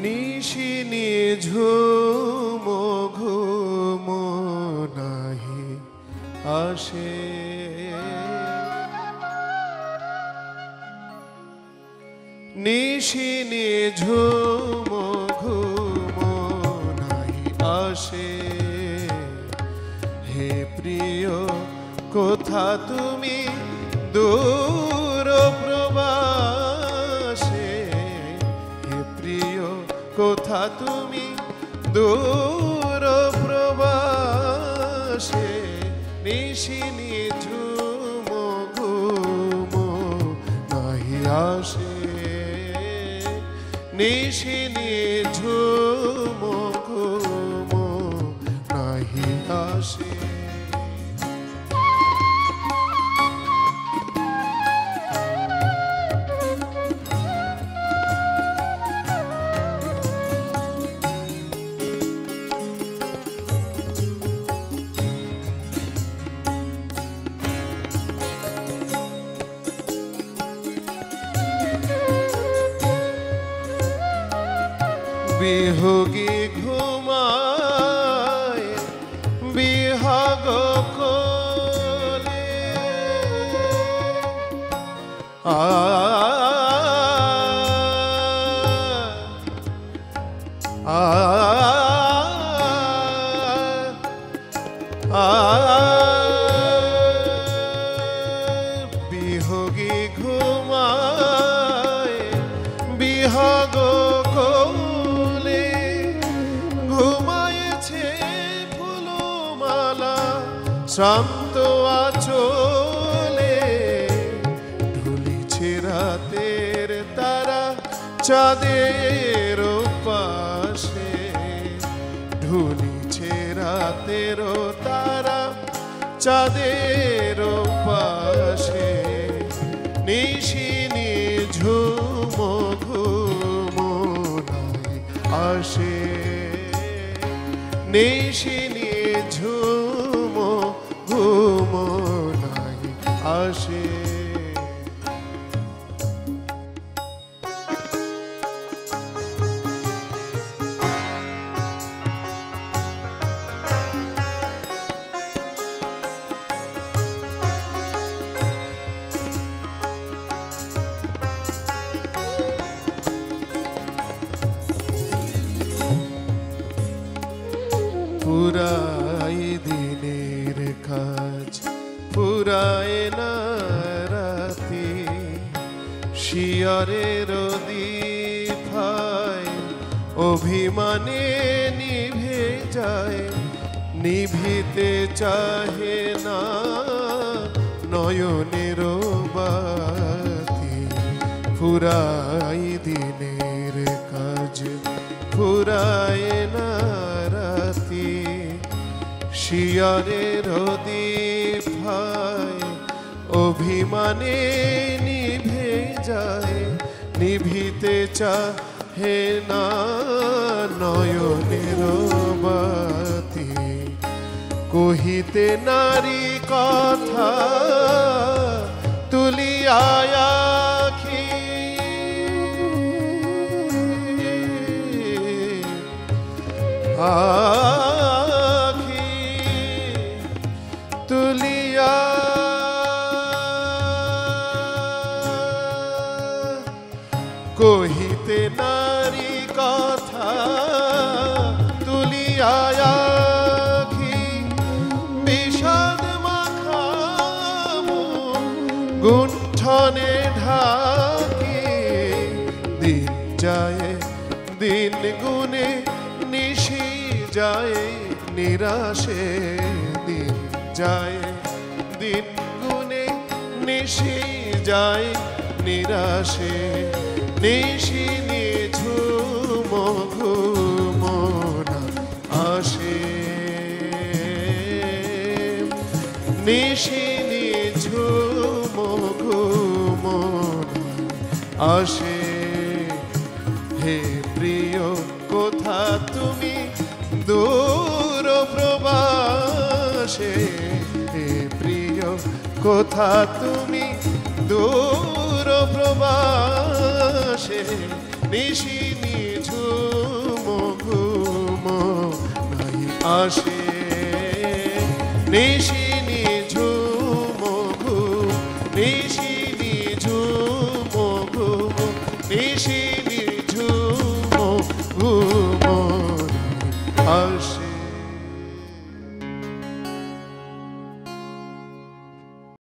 নিশি নিঝুম ঘুম নাহি আসে, নিশি নিঝুম ঘুম নাহি আসে। হে প্রিয় কোথা তুমি দূর প্রবাসে, হে প্রিয় কোথা তুমি দূর প্রবাসে। নিশি নিঝুম ঘুম নাহি আসে, নিশি নিঝুম ঘুম নাহি আসে। বিহগী ঘুমায় বিহগ কোলে, বিহগী ঘুমায় বিহগ কোলে, ঘুমায়েছে ফুলমালা শান্ত আঁচলে। ঢুলিছে রাতের তারা চাঁদের পাশে, ঢুলিছে রাতের তারা চাঁদের পাশে। নিশি নিঝুম ঘুম নাহি আসে, নিশি নিঝুম ঘুম নাহি আসে। ফুরাই দিনের কাজ ফুরায় না রাতি, শিয়রের দীপায় অভিমানে নিভে যায়। নিভিতে চাহে না নয়নের বাতি, ফুরাই দিনের কাজ ফুরায় না রাতি, শিয়রের দীপায় অভিমানে নিভে যায়। নিভিতে চাহে না নয়নের বাতি, কহিতে নারী কথা তুলিয়া আখি, আখি তুলিয়া কহিতে নারী কথা তুলিয়া আখি, বিষাদ মাখা গুণ্ঠনে ঢাকি। দিন যায় দিন গুনে নিশি যায় নিরাশে, দিন যায় দিন গুনে নিশি যায় নিরাশে। নিশি নিঝুম ঘুম নাহি আসে, নিশি নিঝুম ঘুম নাহি আসে। হে প্রিয় কোথা তুমি দূর প্রবাসে, হে প্রিয় কোথা তুমি দূর প্রবাসে। নিশি নিঝুম আসে নিশিনি ঝুমঘু নিশিনি ঝুমঘু নিশিনি